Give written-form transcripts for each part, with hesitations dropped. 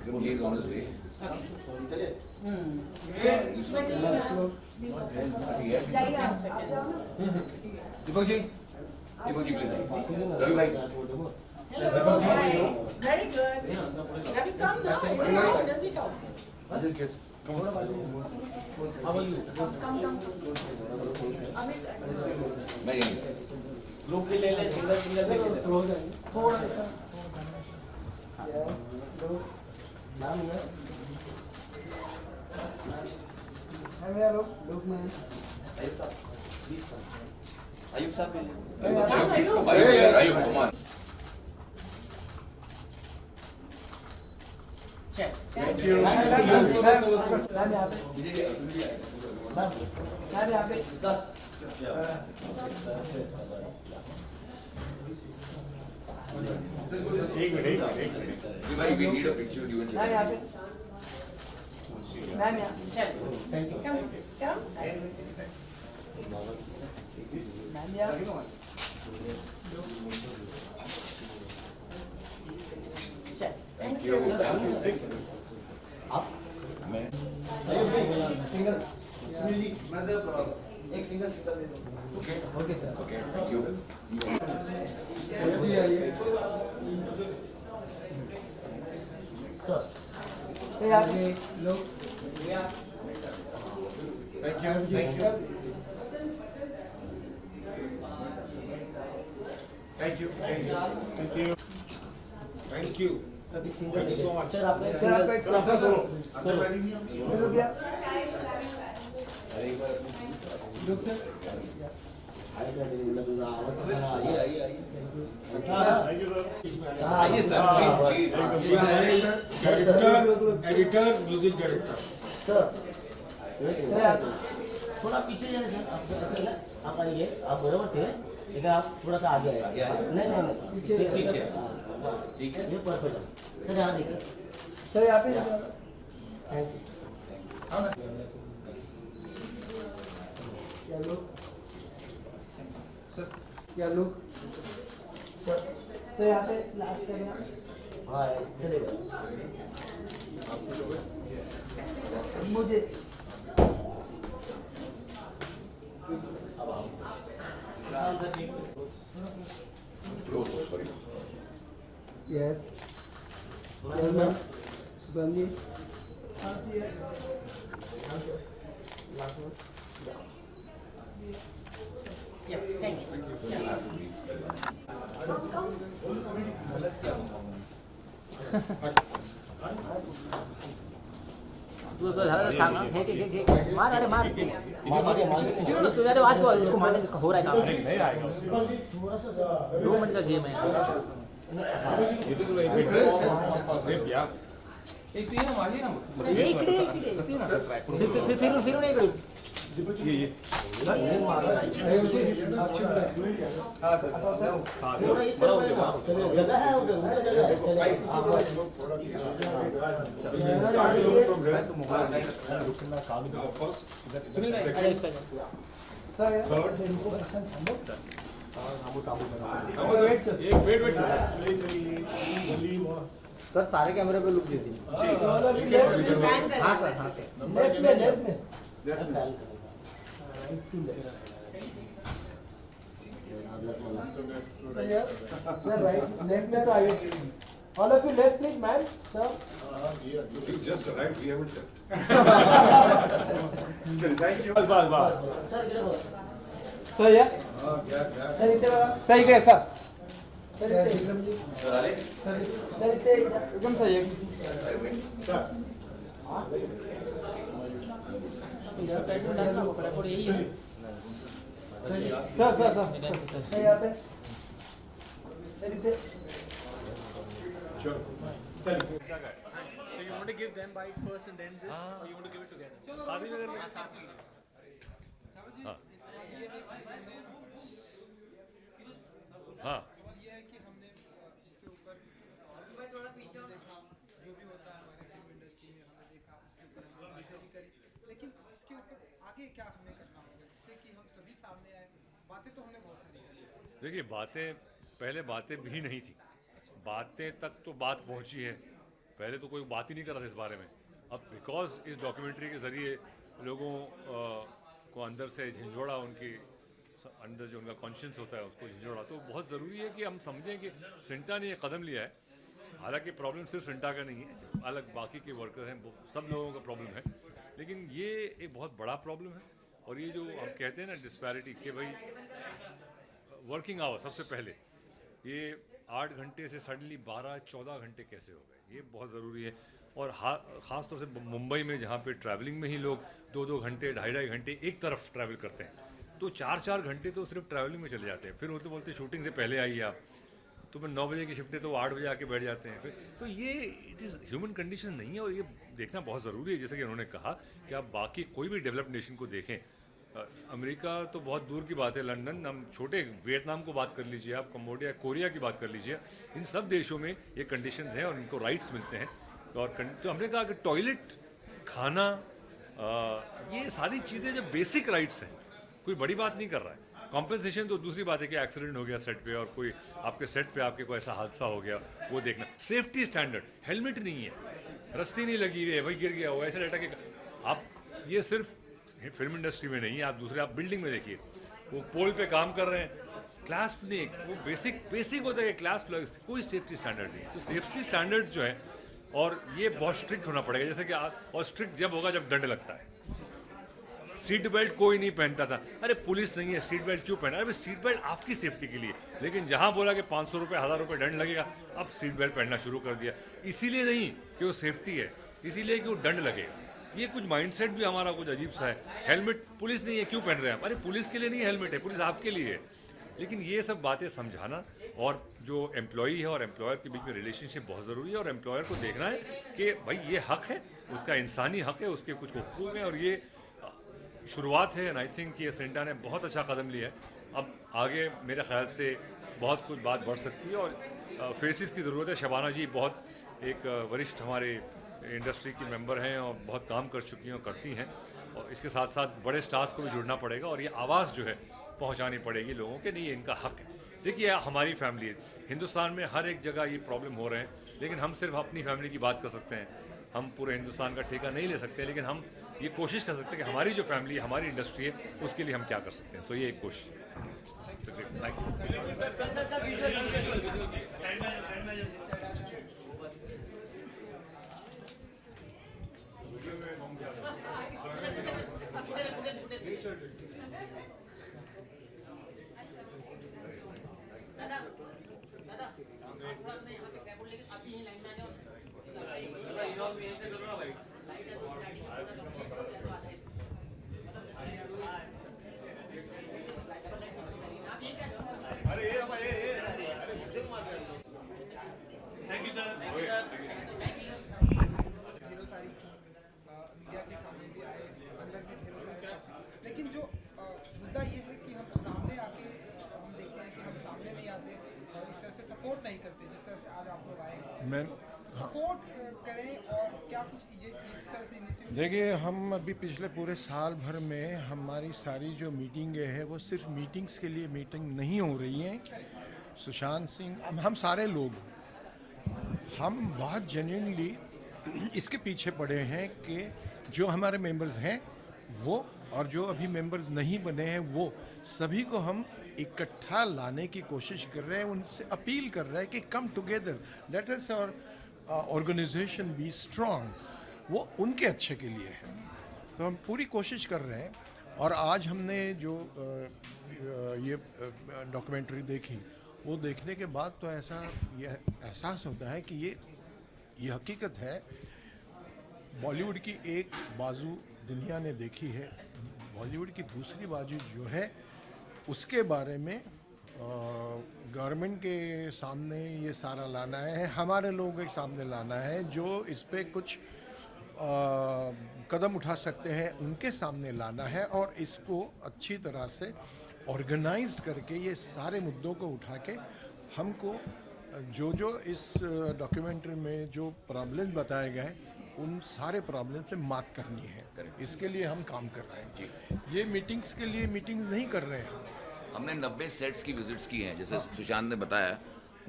He is on his way. Deepak ji please. Ravi भाई. Very good. Ravi, come now. How does he come? Just guess. Come on. How are you? मैं यहीं. Group भी ले ले, single single भी ले ले। थोड़ा सा. Yes. नाम है? Look, man. अयुब साहब भी ले। Ayub, come on. Check. Thank you. Ma'am यहाँ पे. एक मिनट. भाई, we need a picture with you and ma'am यहाँ पे. मैम यहाँ. Check. Thank you. Come. Ma'am यहाँ. Check. Thank you. आप? मैं. सिंगल. एक सिंगल दे दो। Okay. Okay sir. Okay. Thank you. Sir. से यहाँ पे. लोग। Thank you. Thank you. एक सिंगल दे दो। सर आपको एक सर आपको एक सिंगल। मिल गया. लोग सर। आवाज कैसा आइए। आइए sir. Please. Editor music director sir थोड़ा पीछे जाए सर आप आइए आप बराबर थे लेकिन आप थोड़ा सा आगे आए नहीं पीछे ठीक है ये परफेक्ट है सर यहाँ देखिए सर यहाँ पे. थैंक यू क्या लोग. सर यहाँ पे लास्ट करना. हाँ चलेगा मुझे. Close. Sorry. Yes. Susanji. Last one. Yeah, thank you. तू तो झालं सांग ना हे मार अरे मार तुझ्या ते वाच इसको मारने का हो रहा है काम नहीं आएगा थोड़ा सा 2 मिनट का गेम है एक तो ये ना मारिए ना इकडे फिरून इकडे हाँ सर. थोड़ा इस तरफ चलेगा जगह है उधर जगह है चलेगा अरे इसका सर सर सारे कैमरे पे लुक दे दीजिए हाँ सर हाँ सर. लेफ्ट में Sir, right. Left में तो आइए. All of you left, please, ma'am. Sir. You just arrived, we haven't left. Thank you. बस. सर इधर बोलो Sir, yeah. Sir, इधर वाला. Sir, इकडे sir. Sir, इथे. Sir, आले? Sir, इथे. एकदम सही है. यही है सर यहाँ पे. Sir, इथे. Sure. So you want to give them bite first and then this, or you want to give it together? हाँ ये है कि हमने जिसके ऊपर थोड़ा पीछे देखा जो भी होता है हमारे फिल्म इंडस्ट्री में हमने देखा उसके ऊपर हमने बातें भी करी लेकिन इसके ऊपर आगे क्या हमें करना होगा जिससे कि हम सभी सामने आए. बातें तो हमने बहुत सारी करी. देखिए बातें पहले बातें भी नहीं थी बातें तक तो बात पहुंची है पहले तो कोई बात ही नहीं कर रहा था इस बारे में। अब बिकॉज इस डॉक्यूमेंट्री के ज़रिए लोगों को अंदर से झंझोड़ा, उनकी अंदर जो उनका कॉन्शियंस होता है उसको झंझोड़ा, तो बहुत ज़रूरी है कि हम समझें कि सिंटा ने ये कदम लिया है। हालांकि प्रॉब्लम सिर्फ सिंटा का नहीं है, अलग बाकी के वर्कर हैं, सब लोगों का प्रॉब्लम है, लेकिन ये एक बहुत बड़ा प्रॉब्लम है। और ये जो हम कहते हैं ना डिस्पैरिटी कि भाई वर्किंग आवर, सबसे पहले ये 8 घंटे से सडनली 12-14 घंटे कैसे हो गए, ये बहुत ज़रूरी है। और ख़ास तौर से मुंबई में जहाँ पे ट्रैवलिंग में ही लोग 2-2 घंटे 2.5 घंटे एक तरफ ट्रैवल करते हैं, तो 4-4 घंटे तो सिर्फ ट्रैवलिंग में चले जाते हैं। फिर बोलते शूटिंग से पहले आइए आप, तो मैं 9 बजे की शिफ्ट है तो 8 बजे आके बैठ जाते हैं फिर। तो ये इट इज़ ह्यूमन कंडीशन नहीं है, और ये देखना बहुत ज़रूरी है। जैसे कि उन्होंने कहा कि आप बाकी कोई भी डेवलप्ड नेशन को देखें, अमेरिका तो बहुत दूर की बात है, लंदन, हम छोटे वियतनाम को बात कर लीजिए आप, कम्बोडिया, कोरिया की बात कर लीजिए, इन सब देशों में ये कंडीशंस हैं और इनको राइट्स मिलते हैं। और तो हमने कहा कि टॉयलेट, खाना, ये सारी चीज़ें जो बेसिक राइट्स हैं, कोई बड़ी बात नहीं कर रहा है। कॉम्पेंसेशन तो दूसरी बात है कि एक्सीडेंट हो गया सेट पे और कोई आपके सेट पे आपके कोई ऐसा हादसा हो गया, वो देखना। सेफ्टी स्टैंडर्ड, हेलमेट नहीं है, रस्सी नहीं लगी हुई है, वही गिर गया हो, ऐसे लटक के आप, ये सिर्फ फिल्म इंडस्ट्री में नहीं है, आप दूसरे आप बिल्डिंग में देखिए, वो पोल पे काम कर रहे हैं, क्लास नहीं, वो बेसिक होता है क्लास प्लस, कोई सेफ्टी स्टैंडर्ड नहीं। तो सेफ्टी स्टैंडर्ड जो है, और ये बहुत स्ट्रिक्ट होना पड़ेगा, जैसे कि और स्ट्रिक्ट जब होगा जब दंड लगता है। सीट बेल्ट कोई नहीं पहनता था, अरे पुलिस नहीं है, सीट बेल्ट क्यों पहना? अरे सीट बेल्ट आपकी सेफ्टी के लिए, लेकिन जहाँ बोला कि 500 रुपये 1000 रुपये दंड लगेगा, अब सीट बेल्ट पहनना शुरू कर दिया। इसीलिए नहीं कि वो सेफ्टी है, इसीलिए कि वो दंड लगेगा। ये कुछ माइंडसेट भी हमारा कुछ अजीब सा है। हेलमेट पुलिस नहीं है, क्यों पहन रहे हैं? अरे पुलिस के लिए नहीं हेलमेट है, पुलिस आपके लिए है। लेकिन ये सब बातें समझाना, और जो एम्प्लॉई है और एम्प्लॉयर के बीच में रिलेशनशिप बहुत ज़रूरी है, और एम्प्लॉयर को देखना है कि भाई ये हक है, उसका इंसानी हक है, उसके कुछ हुकूक हैं, और ये शुरुआत है। एंड आई थिंक ये सिंटा ने बहुत अच्छा कदम लिया है। अब आगे मेरे ख्याल से बहुत कुछ बात बढ़ सकती है, और फेसिस की ज़रूरत है। शबाना जी बहुत एक वरिष्ठ हमारे इंडस्ट्री की मेंबर हैं और बहुत काम कर चुकी हैं और करती हैं, और इसके साथ साथ बड़े स्टार्स को भी जुड़ना पड़ेगा, और ये आवाज़ जो है पहुंचानी पड़ेगी लोगों के, नहीं ये इनका हक है। देखिए हमारी फैमिली है, हिंदुस्तान में हर एक जगह ये प्रॉब्लम हो रहे हैं, लेकिन हम सिर्फ अपनी फैमिली की बात कर सकते हैं, हम पूरे हिंदुस्तान का ठेका नहीं ले सकते, लेकिन हम ये कोशिश कर सकते हैं कि हमारी जो फैमिली है, हमारी इंडस्ट्री है, उसके लिए हम क्या कर सकते हैं। तो ये एक कोशिश है। ढेरों सारी मीडिया के सामने भी आए, अंदर भी ढेरों सारे, लेकिन जो मुद्दा ये है कि हम सामने आके हम देखते हैं कि हम सामने नहीं आते और इस तरह से सपोर्ट नहीं करते, जिस तरह से आज आप लोग आए सपोर्ट करें, और क्या कुछ इस तरह से इनिशिएटिव। देखिए, हम अभी पिछले पूरे साल भर में हमारी सारी जो मीटिंगें हैं वो सिर्फ मीटिंग्स के लिए मीटिंग नहीं हो रही हैं। सुशांत सिंह, हम सारे लोग, हम बहुत जेन्युइनली इसके पीछे पड़े हैं कि जो हमारे मेंबर्स हैं वो, और जो अभी मेंबर्स नहीं बने हैं वो, सभी को हम इकट्ठा लाने की कोशिश कर रहे हैं, उनसे अपील कर रहे हैं कि come together, let us our organisation be strong. वो उनके अच्छे के लिए है, तो हम पूरी कोशिश कर रहे हैं। और आज हमने जो ये डॉक्यूमेंट्री देखी, वो देखने के बाद तो ऐसा ये एहसास होता है कि ये हकीकत है। बॉलीवुड की एक बाजू दुनिया ने देखी है, बॉलीवुड की दूसरी बाजू जो है उसके बारे में गवर्नमेंट के सामने ये सारा लाना है, हमारे लोगों के सामने लाना है, जो इस पे कुछ कदम उठा सकते हैं उनके सामने लाना है, और इसको अच्छी तरह से ऑर्गेनाइज्ड करके ये सारे मुद्दों को उठा के हमको जो इस डॉक्यूमेंट्री में जो प्रॉब्लम बताए गए उन सारे प्रॉब्लम से मात करनी है। इसके लिए हम काम कर रहे हैं जी। ये मीटिंग्स के लिए मीटिंग्स नहीं कर रहे हैं। हमने 90 सेट्स की विजिट्स की हैं, जैसे सुशांत ने बताया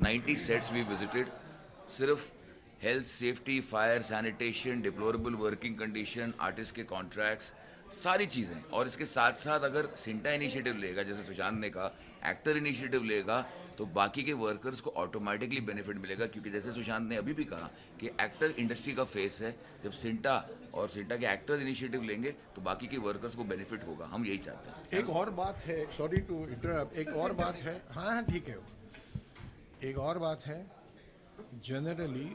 90 सेट्स वी विजिटेड। सिर्फ health, safety, fire, sanitation, deplorable working condition, artist के कॉन्ट्रैक्ट्स, सारी चीज़ें। और इसके साथ साथ अगर सिंटा इनिशिएटिव लेगा, जैसे सुशांत ने कहा, एक्टर इनिशिएटिव लेगा, तो बाकी के वर्कर्स को ऑटोमेटिकली बेनिफिट मिलेगा। क्योंकि जैसे सुशांत ने अभी भी कहा कि एक्टर इंडस्ट्री का फेस है, जब सिंटा और सिंटा के एक्टर्स इनिशिएटिव लेंगे तो बाकी के वर्कर्स को बेनिफिट होगा। हम यही चाहते हैं। एक और बात है, सॉरी टू इंटरप्ट, एक और बात है, हाँ ठीक है, एक और बात है, जनरली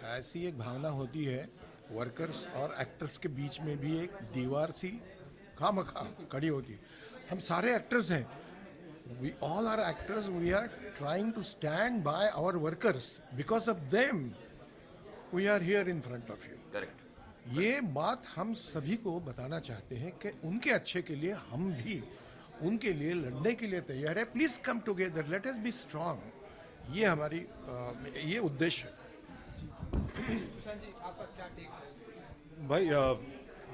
ऐसी एक भावना होती है वर्कर्स और एक्टर्स के बीच में भी एक दीवार सी खामखा खड़ी होती है। हम सारे एक्टर्स हैं, we all are actors, we are trying to stand by our workers, because of them we are here in front of you. Correct. ये बात हम सभी को बताना चाहते हैं कि उनके अच्छे के लिए हम भी उनके लिए लड़ने के लिए तैयार है। Please come together, let us B strong. ये हमारी ये उद्देश्य है। सुशांत जी, आपका क्या टेक है? भाई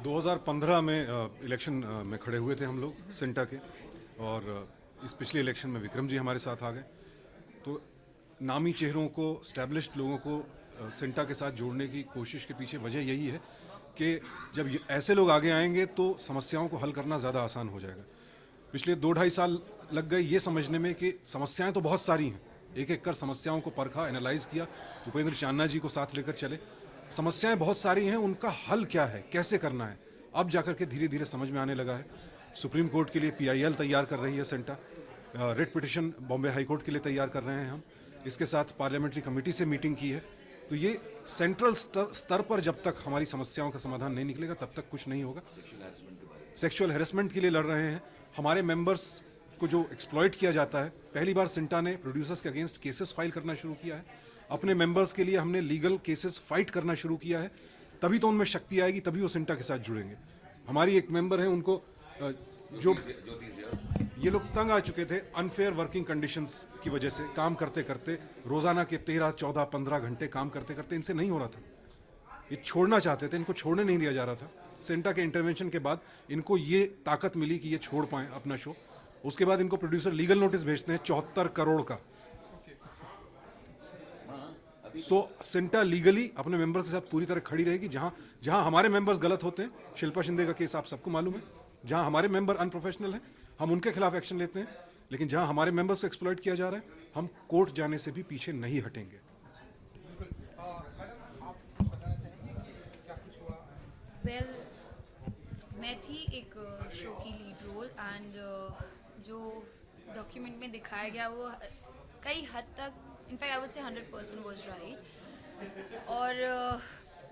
2015 में इलेक्शन में खड़े हुए थे हम लोग सिंटा के, और इस पिछले इलेक्शन में विक्रम जी हमारे साथ आ गए। तो नामी चेहरों को, स्टैब्लिश्ड लोगों को सिंटा के साथ जोड़ने की कोशिश के पीछे वजह यही है कि जब ऐसे लोग आगे आएंगे तो समस्याओं को हल करना ज़्यादा आसान हो जाएगा। पिछले 2-2.5 साल लग गए ये समझने में कि समस्याएं तो बहुत सारी हैं, एक एक कर समस्याओं को परखा, एनालाइज किया, भूपेंद्र चांदना जी को साथ लेकर चले। समस्याएं बहुत सारी हैं, उनका हल क्या है, कैसे करना है, अब जाकर के धीरे धीरे समझ में आने लगा है। सुप्रीम कोर्ट के लिए PIL तैयार कर रही है CINTAA, writ petition Bombay high court के लिए तैयार कर रहे हैं हम, इसके साथ पार्लियामेंट्री कमेटी से मीटिंग की है। तो ये सेंट्रल स्तर पर जब तक हमारी समस्याओं का समाधान नहीं निकलेगा तब तक कुछ नहीं होगा। सेक्सुअल हैरेसमेंट के लिए लड़ रहे हैं। हमारे मेंबर्स को जो एक्सप्लॉइट किया जाता है, पहली बार सिंटा ने प्रोड्यूसर्स के अगेंस्ट केसेस फाइल करना शुरू किया है। अपने मेंबर्स के लिए हमने लीगल केसेस फाइट करना शुरू किया है। तभी तो उनमें शक्ति आएगी, तभी वो सिंटा के साथ जुड़ेंगे। हमारी एक मेंबर है, उनको जो ये लोग तंग आ चुके थे अनफेयर वर्किंग कंडीशंस की वजह से, काम करते करते रोजाना के 13, 14, 15 घंटे काम करते करते इनसे नहीं हो रहा था। ये छोड़ना चाहते थे, इनको छोड़ने नहीं दिया जा रहा था। सिंटा के इंटरवेंशन के बाद इनको ये ताकत मिली कि ये छोड़ पाएं अपना शो। उसके बाद इनको प्रोड्यूसर लीगल नोटिस भेजते हैं 74 करोड़ का। सो सिंटा लीगली अपने मेंबर्स के साथ पूरी तरह खड़ी रहेगी। जहां हमारे मेंबर्स गलत होते हैं, शिल्पा शिंदे का केस आप सबको मालूम है, जहां हमारे मेंबर अनप्रोफेशनल हैं हम उनके खिलाफ एक्शन लेते हैं, लेकिन जहां हमारे मेंबर्स को एक्सप्लॉइट किया जा रहा है हम कोर्ट जाने से भी पीछे नहीं हटेंगे। वेल, मैं थी एक शो की लीड रोल, एंड जो डॉक्यूमेंट में दिखाया गया वो कई हद तक, in fact I would say 100% was right. और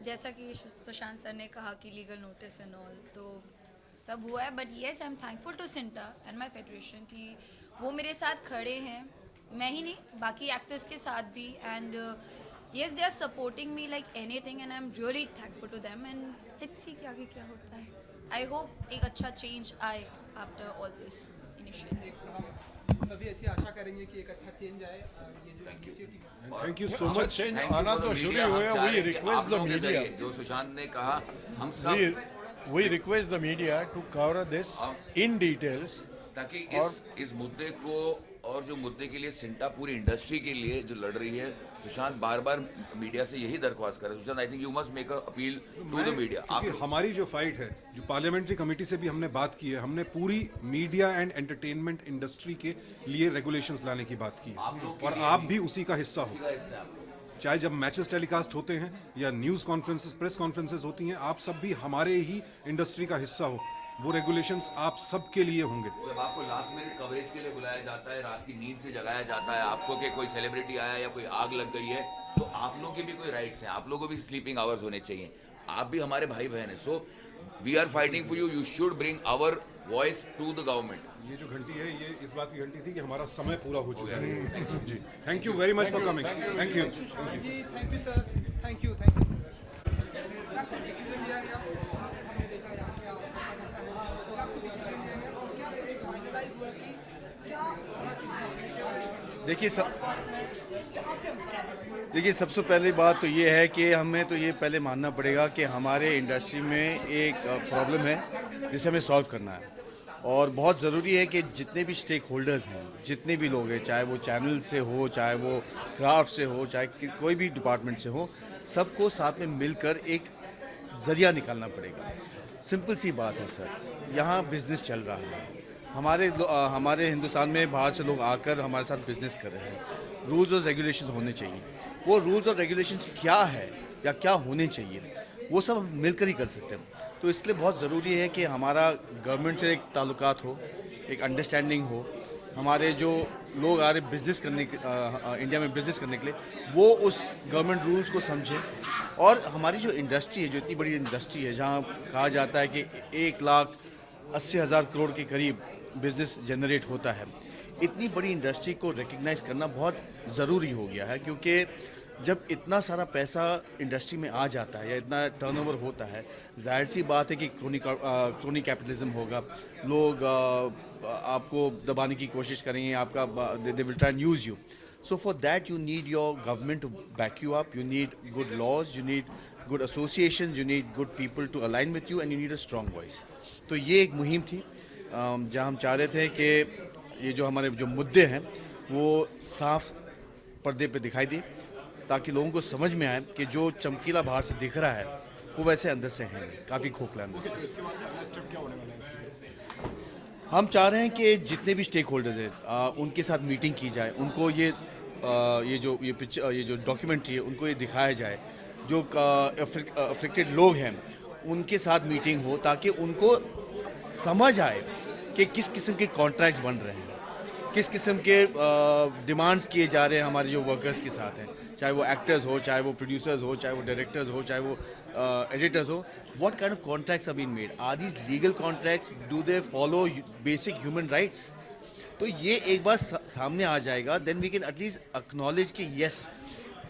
जैसा कि सुशांत सर ने कहा कि लीगल नोटिस एंड ऑल, तो सब हुआ है। But yes, I am thankful to CINTAA and my federation कि वो मेरे साथ खड़े हैं, मैं ही नहीं बाकी एक्टर्स के साथ भी। And yes, they are supporting me like anything, and I am really thankful to them. And let's see कि आगे क्या होता है। आई होप एक अच्छा चेंज आए आफ्टर ऑल दिस इनिशिएटिव। सभी ऐसी आशा करेंगे कि एक अच्छा चेंज आए। ये जो initiative, thank you so much. Change आना तो शुरू हुआ है। वी रिक्वेस्ट द मीडिया, जो सुशांत ने कहा, हम सब we request the media to cover this in details, ताकि इस मुद्दे को, और जो मुद्दे के लिए सिंटा पूरी इंडस्ट्री के लिए जो लड़ रही है, सुशांत बार बार मीडिया से यही दरख्वास्त कर रहे हैं। Sushant, I think you must make a appeal to the media. क्योंकि हमारी जो फाइट है, जो पार्लियामेंट्री कमेटी से भी हमने बात की है, हमने पूरी मीडिया एंड एंटरटेनमेंट इंडस्ट्री के लिए रेगुलेशंस लाने की बात की है, और आप भी उसी का हिस्सा हो। चाहे जब मैचेस टेलीकास्ट होते हैं या न्यूज़ कॉन्फ्रेंसेस, प्रेस कॉन्फ्रेंसेस होती हैं, आप सब भी हमारे ही इंडस्ट्री का हिस्सा हो। वो रेगुलेशंस आप सब के लिए होंगे। जब आपको लास्ट मिनट कवरेज के लिए बुलाया जाता है, रात की नींद से जगाया जाता है आपको कि कोई सेलिब्रिटी आया या कोई आग लग गई है, तो आप लोगों के भी कोई राइट्स हैं, आप लोगों को भी स्लीपिंग आवर्स होने चाहिए। आप भी हमारे भाई बहन हैं। So we are fighting for you, you should bring our voice to the government. ये जो घंटी है, ये इस बात की घंटी थी कि हमारा समय पूरा हो चुका है। जी, thank you very much for coming. Thank you जी, thank you sir, thank you. क्या कुछ डिसीजन लिया गया? हमने देखा यहाँ पे क्या कुछ डिसीजन लिया गया और क्या फाइनलाइज हुआ कि क्या होना चाहिए? देखिए सबसे पहली बात तो ये है कि हमें तो ये पहले मानना पड़ेगा कि हमारे इंडस्ट्री में एक प्रॉब्लम है जिसे हमें सॉल्व करना है। और बहुत ज़रूरी है कि जितने भी स्टेक होल्डर्स हैं, जितने भी लोग हैं, चाहे वो चैनल से हो, चाहे वो क्राफ्ट से हो, चाहे कोई भी डिपार्टमेंट से हो, सबको साथ में मिलकर एक ज़रिया निकालना पड़ेगा। सिंपल सी बात है सर, यहाँ बिज़नेस चल रहा है, हमारे हिंदुस्तान में बाहर से लोग आकर हमारे साथ बिज़नेस कर रहे हैं। रूल्स और रेगुलेशंस होने चाहिए। वो रूल्स और रेगुलेशंस क्या है या क्या होने चाहिए, वो सब हम मिलकर ही कर सकते हैं। तो इसलिए बहुत ज़रूरी है कि हमारा गवर्नमेंट से एक ताल्लुकात हो, एक अंडरस्टैंडिंग हो। हमारे जो लोग आ रहे बिज़नेस करने इंडिया में बिज़नेस करने के लिए, वो उस गवर्नमेंट रूल्स को समझें। और हमारी जो इंडस्ट्री है, जो इतनी बड़ी इंडस्ट्री है, जहाँ कहा जाता है कि 1,80,000 करोड़ के करीब बिज़नेस जनरेट होता है, इतनी बड़ी इंडस्ट्री को रिकग्नाइज़ करना बहुत ज़रूरी हो गया है। क्योंकि जब इतना सारा पैसा इंडस्ट्री में आ जाता है या इतना टर्नओवर होता है, जाहिर सी बात है कि क्रोनी कैपिटलिज्म होगा। लोग आपको दबाने की कोशिश करेंगे, आपका they will try and use you. So for that you need your government to back you up, you need good laws, you need good associations, you need good people to align with you and you need a strong voice. तो ये एक मुहिम थी जहाँ हम चाह रहे थे कि ये जो हमारे जो मुद्दे हैं वो साफ पर्दे पे दिखाई दे, ताकि लोगों को समझ में आए कि जो चमकीला बाहर से दिख रहा है वो वैसे अंदर से है नहीं, काफ़ी खोखला अंदर से। हम चाह रहे हैं कि जितने भी स्टेक होल्डर्स हैं उनके साथ मीटिंग की जाए, उनको ये जो डॉक्यूमेंट्री है उनको ये दिखाया जाए। जो अफेक्टेड लोग हैं उनके साथ मीटिंग हो, ताकि उनको समझ आए कि किस किस्म के कॉन्ट्रैक्ट्स बन रहे हैं, किस किस्म के डिमांड्स किए जा रहे हैं हमारे जो वर्कर्स के साथ हैं, चाहे वो एक्टर्स हो, चाहे वो प्रोड्यूसर्स हो, चाहे वो डायरेक्टर्स हो, चाहे वो एडिटर्स हो। What kind of contracts are being made, are these legal contracts, do they follow basic human rights? तो ये एक बार सामने आ जाएगा, then we can at least acknowledge कि yes,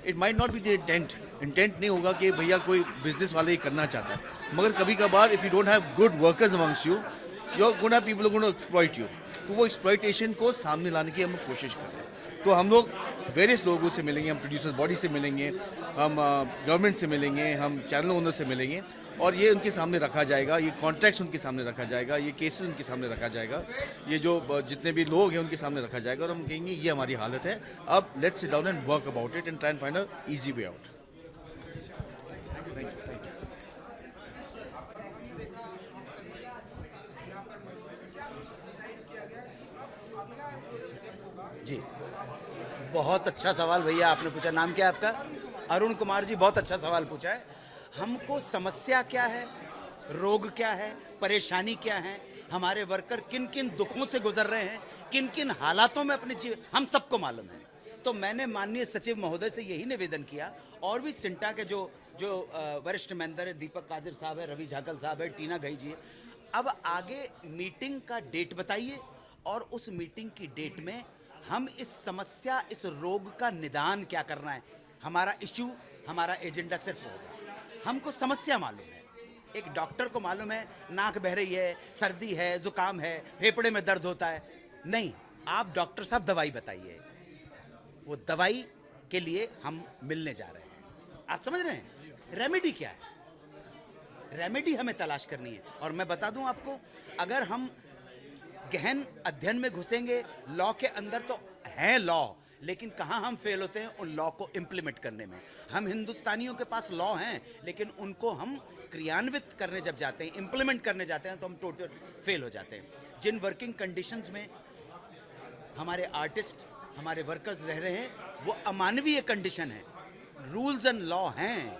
it might not be the intent नहीं होगा कि भैया कोई बिजनेस वाले ही करना चाहता है, मगर कभी कभार if you don't have good workers amongst you, your gonna people gonna exploit you. तो वो एक्सप्लॉइटेशन को सामने लाने की हम कोशिश कर रहे हैं। तो हम लोग वेरियस लोगों से मिलेंगे, हम प्रोड्यूसर्स बॉडी से मिलेंगे, हम गवर्नमेंट से मिलेंगे, हम चैनल ओनर से मिलेंगे, और ये उनके सामने रखा जाएगा, ये कॉन्ट्रैक्ट्स उनके सामने रखा जाएगा, ये केसेस उनके सामने रखा जाएगा, ये जो जितने भी लोग हैं उनके सामने रखा जाएगा, और हम कहेंगे ये हमारी हालत है, अब let's sit down and work about it and try and find a easy way out. जी, बहुत अच्छा सवाल भैया आपने पूछा। नाम क्या है आपका? अरुण कुमार जी, बहुत अच्छा सवाल पूछा है। हमको समस्या क्या है, रोग क्या है, परेशानी क्या है, हमारे वर्कर किन किन दुखों से गुजर रहे हैं, किन किन हालातों में अपने जीवन, हम सबको मालूम है। तो मैंने माननीय सचिव महोदय से यही निवेदन किया, और भी सिंटा के जो वरिष्ठ मेंबर है, दीपक कादिर साहब है, रवि झाकल साहब है, टीना घई जी है, अब आगे मीटिंग का डेट बताइए, और उस मीटिंग की डेट में हम इस समस्या, इस रोग का निदान क्या करना है, हमारा इश्यू, हमारा एजेंडा सिर्फ होगा। हमको समस्या मालूम है, एक डॉक्टर को मालूम है नाक बह रही है, सर्दी है, जुकाम है, फेफड़े में दर्द होता है, नहीं, आप डॉक्टर साहब दवाई बताइए, वो दवाई के लिए हम मिलने जा रहे हैं। आप समझ रहे हैं रेमेडी क्या है? रेमेडी हमें तलाश करनी है। और मैं बता दूं आपको, अगर हम गहन अध्ययन में घुसेंगे, लॉ के अंदर तो है लॉ, लेकिन कहाँ हम फेल होते हैं उन लॉ को इम्प्लीमेंट करने में। हम हिंदुस्तानियों के पास लॉ हैं, लेकिन उनको हम क्रियान्वित करने जब जाते हैं, इम्प्लीमेंट करने जाते हैं, तो हम टोटल फेल हो जाते हैं। जिन वर्किंग कंडीशंस में हमारे आर्टिस्ट, हमारे वर्कर्स रह रहे हैं, वो अमानवीय कंडीशन है। रूल्स एंड लॉ हैं,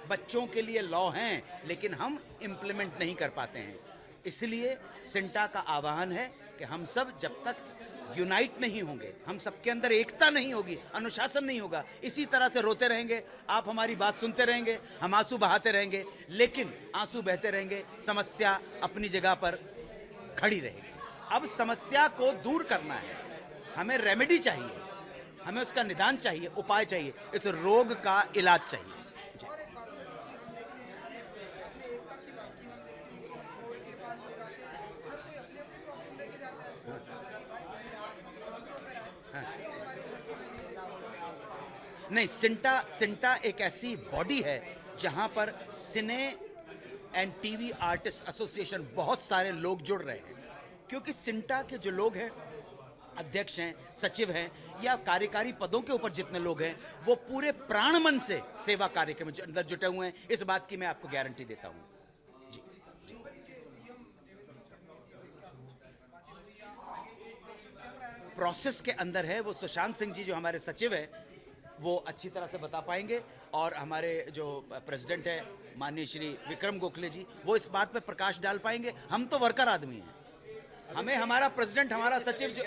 बच्चों के लिए लॉ हैं, लेकिन हम इम्प्लीमेंट नहीं कर पाते हैं। इसलिए सिंटा का आह्वान है कि हम सब जब तक यूनाइट नहीं होंगे, हम सबके अंदर एकता नहीं होगी, अनुशासन नहीं होगा, इसी तरह से रोते रहेंगे। आप हमारी बात सुनते रहेंगे, हम आंसू बहाते रहेंगे, लेकिन आंसू बहते रहेंगे, समस्या अपनी जगह पर खड़ी रहेगी। अब समस्या को दूर करना है, हमें रेमेडी चाहिए, हमें उसका निदान चाहिए, उपाय चाहिए, इस रोग का इलाज चाहिए। नहीं, सिंटा एक ऐसी बॉडी है जहां पर सिने एंड टीवी आर्टिस्ट एसोसिएशन बहुत सारे लोग जुड़ रहे हैं। क्योंकि सिंटा के जो लोग हैं, अध्यक्ष हैं, सचिव हैं या कार्यकारी पदों के ऊपर जितने लोग हैं, वो पूरे प्राण मन से सेवा कार्य के अंदर जुटे हुए हैं। इस बात की मैं आपको गारंटी देता हूं। प्रोसेस के अंदर है वो। सुशांत सिंह जी जो हमारे सचिव हैं वो अच्छी तरह से बता पाएंगे, और हमारे जो प्रेसिडेंट है माननीय श्री विक्रम गोखले जी, वो इस बात पे प्रकाश डाल पाएंगे। हम तो वर्कर आदमी हैं, हमें हमारा प्रेसिडेंट, हमारा सचिव जो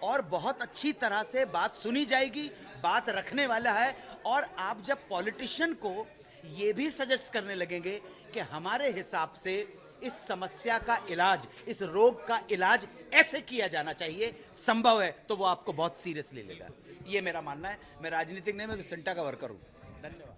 और बहुत अच्छी तरह से बात सुनी जाएगी, बात रखने वाला है। और आप जब पॉलिटिशियन को ये भी सजेस्ट करने लगेंगे कि हमारे हिसाब से इस समस्या का इलाज, इस रोग का इलाज ऐसे किया जाना चाहिए, संभव है, तो वो आपको बहुत सीरियस ले लेगा। ये मेरा मानना है। मैं राजनीतिक नहीं, मैं तो सिंटा का वर्कर हूँ। धन्यवाद।